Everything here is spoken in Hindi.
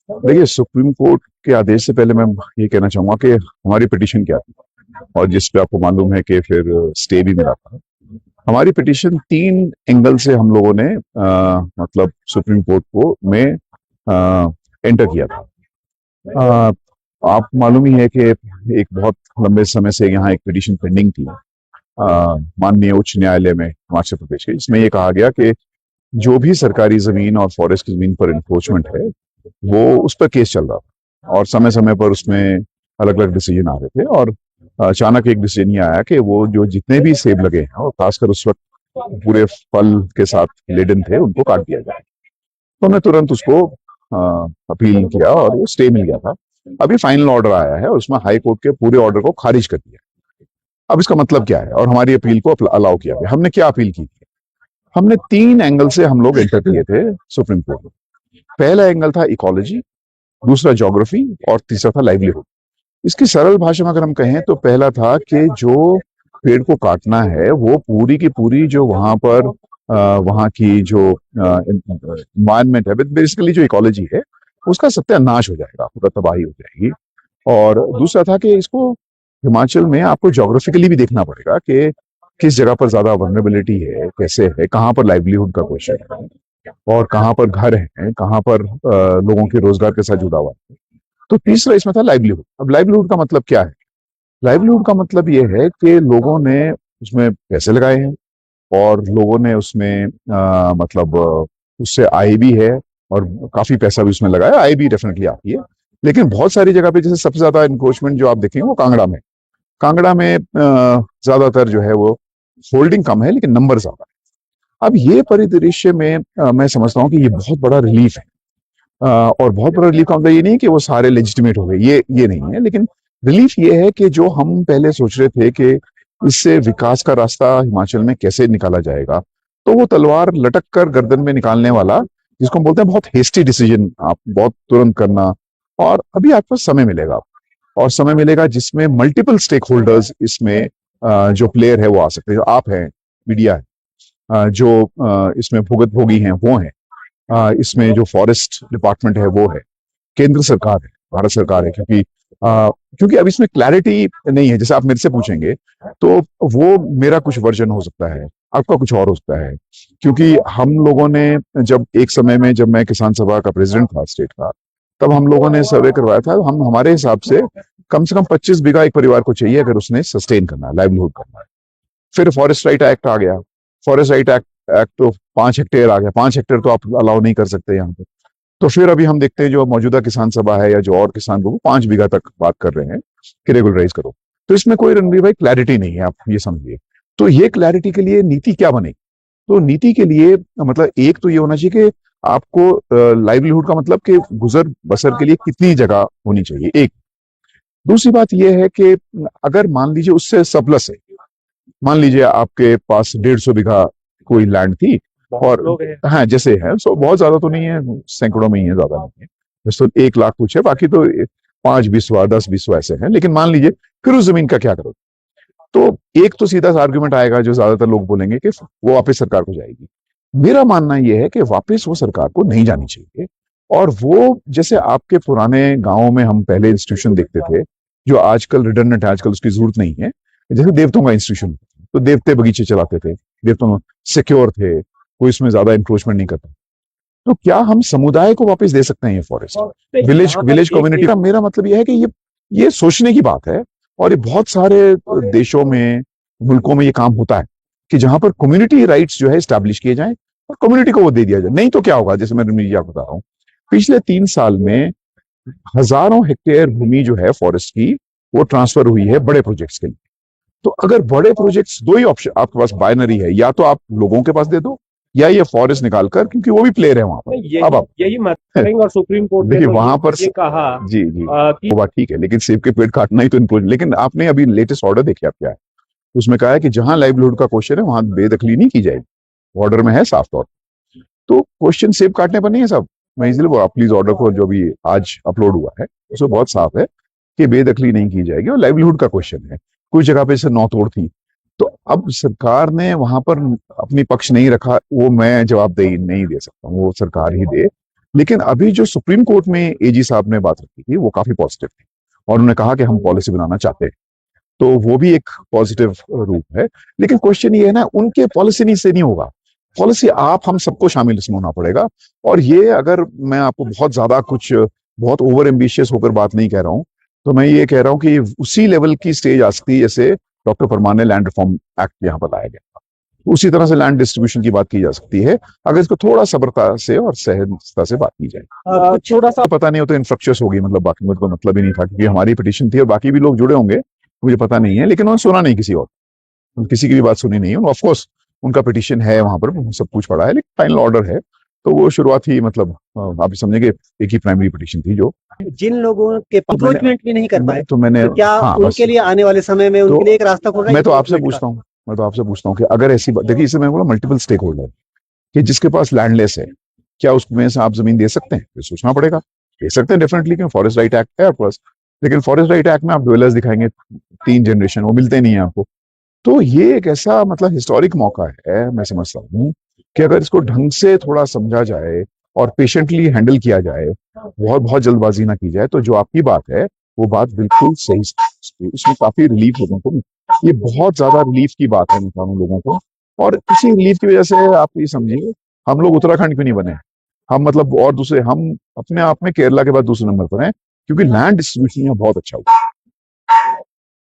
देखिए, सुप्रीम कोर्ट के आदेश से पहले मैं ये कहना चाहूंगा कि हमारी पिटीशन क्या थी, और जिस पे आपको मालूम है कि फिर स्टे भी मिला था। हमारी पिटीशन 3 एंगल से हम लोगों ने मतलब सुप्रीम कोर्ट को में एंटर किया था। अ, आप मालूम ही है कि एक बहुत लंबे समय से यहाँ एक पिटीशन पेंडिंग थी माननीय उच्च न्यायालय में हिमाचल प्रदेश के, जिसमें ये कहा गया कि जो भी सरकारी जमीन और फॉरेस्ट की जमीन पर इंक्रोचमेंट है, वो उस पर केस चल रहा था, और समय समय पर उसमें अलग अलग डिसीजन आ रहे थे। और अचानक एक डिसीजन ये आया कि वो जो जितने भी सेब लगे हैं, और खासकर उस वक्त पूरे फल के साथ लेडन थे, उनको काट दिया जाए। तो हमने तुरंत उसको अपील किया और वो स्टे मिल गया था। अभी फाइनल ऑर्डर आया है और उसमें हाई कोर्ट के पूरे ऑर्डर को खारिज कर दिया। अब इसका मतलब क्या है, और हमारी अपील को अलाउ किया गया। हमने क्या अपील की थी? हमने 3 एंगल से हम लोग एंटर किए थे सुप्रीम कोर्ट में। पहला एंगल था इकोलॉजी, दूसरा ज्योग्राफी, और तीसरा था लाइवलीहुड। इसकी सरल भाषा में अगर हम कहें तो पहला था कि जो पेड़ को काटना है, वो पूरी की पूरी जो वहां पर वहां की जो इन्वायरमेंट है, बेसिकली जो इकोलॉजी है, उसका सत्यानाश हो जाएगा, पूरा तबाही हो जाएगी। और दूसरा था कि इसको हिमाचल में आपको ज्योग्राफिकली भी देखना पड़ेगा कि किस जगह पर ज्यादा वनरेबिलिटी है, कैसे है, कहाँ पर लाइवलीहुड का क्वेश्चन है, और कहाँ पर घर है, कहाँ पर लोगों के रोजगार के साथ जुड़ा हुआ है। तो तीसरा इसमें था लाइवलीहुड। अब लाइवलीहुड का मतलब क्या है? लाइवलीहुड का मतलब ये है कि लोगों ने उसमें पैसे लगाए हैं, और लोगों ने उसमें मतलब उससे आय भी है, और काफी पैसा भी उसमें लगाया, आय भी डेफिनेटली आती है। लेकिन बहुत सारी जगह पे, जैसे सबसे ज्यादा इंक्रोचमेंट जो आप देखेंगे वो कांगड़ा में। कांगड़ा में ज्यादातर जो है वो होल्डिंग कम है, लेकिन नंबर ज्यादा है। अब ये परिदृश्य में मैं समझता हूँ कि ये बहुत बड़ा रिलीफ है। और बहुत बड़ा रिलीफ का मतलब ये नहीं कि वो सारे लेजिटिमेट हो गए, ये नहीं है। लेकिन रिलीफ ये है कि जो हम पहले सोच रहे थे कि इससे विकास का रास्ता हिमाचल में कैसे निकाला जाएगा, तो वो तलवार लटक कर गर्दन में निकालने वाला, जिसको हम बोलते हैं बहुत हेस्टी डिसीजन, आप बहुत तुरंत करना। और अभी आपके पास समय मिलेगा, और समय मिलेगा जिसमें मल्टीपल स्टेक होल्डर्स इसमें जो प्लेयर है वो आ सकते हैं। आप हैं, मीडिया है, जो इसमें भुगत भोगी हैं वो हैं, इसमें जो फॉरेस्ट डिपार्टमेंट है वो है, केंद्र सरकार है, भारत सरकार है। क्योंकि अब इसमें क्लैरिटी नहीं है। जैसे आप मेरे से पूछेंगे तो वो मेरा कुछ वर्जन हो सकता है, आपका कुछ और हो सकता है। क्योंकि हम लोगों ने जब एक समय में, जब मैं किसान सभा का प्रेसिडेंट था स्टेट का, तब हम लोगों ने सर्वे करवाया था। हम हमारे हिसाब से कम 25 बीघा एक परिवार को चाहिए अगर उसने सस्टेन करना है, लाइवलीहुड करना है। फिर फॉरेस्ट राइट एक्ट आ गया। फॉरेस्ट राइट एक्ट तो 5 हेक्टेयर आ गया। 5 हेक्टेयर तो आप अलाउ नहीं कर सकते यहाँ पे। तो फिर अभी हम देखते हैं जो मौजूदा किसान सभा है या जो और किसान लोग 5 बीघा तक बात कर रहे हैं कि रेगुलराइज करो। तो इसमें कोई, रणवीर भाई, क्लैरिटी नहीं है, आप ये समझिए। तो ये क्लैरिटी के लिए नीति क्या बनेगी? तो नीति के लिए मतलब एक तो ये होना चाहिए कि आपको लाइवलीहुड का मतलब कि गुजर बसर के लिए कितनी जगह होनी चाहिए, एक। दूसरी बात यह है कि अगर मान लीजिए उससे सरप्लस है, मान लीजिए आपके पास 150 बीघा कोई लैंड थी, और हाँ जैसे है, सो बहुत ज्यादा तो नहीं है, सैकड़ों में ही है, ज्यादा नहीं है। बस तो 1 लाख कुछ है, बाकी तो 5 बिस्वा 10 बिस्वा ऐसे हैं। लेकिन मान लीजिए, फिर उस जमीन का क्या करो? तो एक तो सीधा सा आर्ग्यूमेंट आएगा जो ज्यादातर लोग बोलेंगे कि वो वापस सरकार को जाएगी। मेरा मानना यह है कि वापस वो सरकार को नहीं जानी चाहिए। और वो, जैसे आपके पुराने गांवों में हम पहले इंस्टीट्यूशन देखते थे, जो आजकल रिडंडेंट है, आजकल उसकी जरूरत नहीं है। जैसे देवतों का इंस्टीट्यूशन, तो देवते बगीचे चलाते थे, देवतों सिक्योर थे, कोई इसमें ज्यादा इंक्रोचमेंट नहीं करता। तो क्या हम समुदाय को वापस दे सकते हैं ये फॉरेस्ट, विलेज विलेज कम्युनिटी का? मेरा मतलब यह है कि ये सोचने की बात है। और ये बहुत सारे देशों में, मुल्कों में ये काम होता है कि जहां पर कम्युनिटी राइट्स जो है स्टैब्लिश किए जाएं, और कम्युनिटी को वो दे दिया जाए। नहीं तो क्या होगा, जैसे मैं मीडिया को बता रहा हूँ, पिछले 3 साल में हजारों हेक्टेयर भूमि जो है फॉरेस्ट की, वो ट्रांसफर हुई है बड़े प्रोजेक्ट्स के लिए। तो अगर बड़े प्रोजेक्ट्स, दो ही ऑप्शन आपके पास, बाइनरी है, या तो आप लोगों के पास दे दो, या ये फॉरेस्ट निकालकर, क्योंकि वो भी प्लेयर है वहां पर। अब आप यही मत और सुप्रीम कोर्ट ने देखिए तो वहां पर ये कहा जी जी, कि वो बात ठीक है, लेकिन सेब के पेड़ काटना ही तो इनको। लेकिन आपने अभी लेटेस्ट ऑर्डर देखिए आप क्या है, उसमें कहा है कि जहां लाइवलीहुड का क्वेश्चन है वहां बेदखली नहीं की जाएगी। ऑर्डर में है साफ तौर पर। तो क्वेश्चन सेब काटने पर नहीं है साहब। मैं इसलिए वो, आप प्लीज ऑर्डर को जो भी आज अपलोड हुआ है उसमें बहुत साफ है कि बेदखली नहीं की जाएगी, और लाइवलीहुड का क्वेश्चन है। कुछ जगह पे से नौ तोड़ थी, तो अब सरकार ने वहां पर अपनी पक्ष नहीं रखा, वो मैं जवाबदेही नहीं दे सकता हूँ, वो सरकार ही दे। लेकिन अभी जो सुप्रीम कोर्ट में एजी साहब ने बात रखी थी वो काफी पॉजिटिव थी, और उन्होंने कहा कि हम पॉलिसी बनाना चाहते हैं, तो वो भी एक पॉजिटिव रूप है। लेकिन क्वेश्चन ये है ना, उनके पॉलिसी से नहीं होगा, पॉलिसी आप हम सबको शामिल इसमें होना पड़ेगा। और ये अगर मैं आपको बहुत ज्यादा कुछ बहुत ओवर एम्बिशियस होकर बात नहीं कह रहा हूं, तो मैं ये कह रहा हूं कि उसी लेवल की स्टेज आ सकती है जैसे डॉक्टर परमार ने लैंड रिफॉर्म एक्ट यहाँ पर लाया गया, उसी तरह से लैंड डिस्ट्रीब्यूशन की बात की जा सकती है, अगर इसको थोड़ा सब्रता से और सहजता से बात की जाए। थोड़ा सा पता नहीं हो तो इन्फ्रक्चर्स होगी, मतलब बाकी मुझे तो मतलब ही नहीं था, क्योंकि हमारी पिटीशन थी और बाकी भी लोग जुड़े होंगे, मुझे पता नहीं है, लेकिन उन्होंने सुना नहीं किसी और, किसी की भी बात सुनी नहीं है। ऑफकोर्स उनका पिटीशन है वहां पर, सब कुछ पड़ा है, लेकिन फाइनल ऑर्डर है, तो वो शुरुआत ही मतलब आप समझे कि एक ही प्राइमरी पिटीशन थी जो जिन लोगों के अप्रोचमेंट भी नहीं कर पाए, तो मैंने तो क्या हाँ, बस उनके लिए आने वाले समय में उनके लिए एक रास्ता खोल रहा है? मैं तो आपसे पूछता हूँ, कि अगर ऐसी बात, देखिए इसे मैं बोला मल्टीपल स्टेक होल्डर, कि जिसके पास लैंडलेस है, क्या उसमें से आप जमीन दे सकते हैं? फिर सोचना पड़ेगा, दे सकते हैं डेफिनेटली, क्यों फॉरेस्ट राइट एक्ट है आपके पास, लेकिन फॉरेस्ट राइट एक्ट में आप ड्वेलर्स दिखाएंगे 3 जनरेशन, वो मिलते नहीं है आपको। तो ये एक ऐसा मतलब हिस्टोरिक मौका है, मैं समझता हूँ कि अगर इसको ढंग से थोड़ा समझा जाए और पेशेंटली हैंडल किया जाए, बहुत बहुत जल्दबाजी ना की जाए, तो जो आपकी बात है वो बात बिल्कुल सही, उसमें काफी रिलीफ लोगों को, ये बहुत ज्यादा रिलीफ की बात है किसानों लोगों को। और इसी रिलीफ की वजह से आप ये समझिए, हम लोग उत्तराखंड क्यों नहीं बने, हम मतलब और दूसरे, हम अपने आप में केरला के बाद दूसरे नंबर पर हैं, क्योंकि लैंड डिस्ट्रीब्यूशन यहाँ बहुत अच्छा हुआ।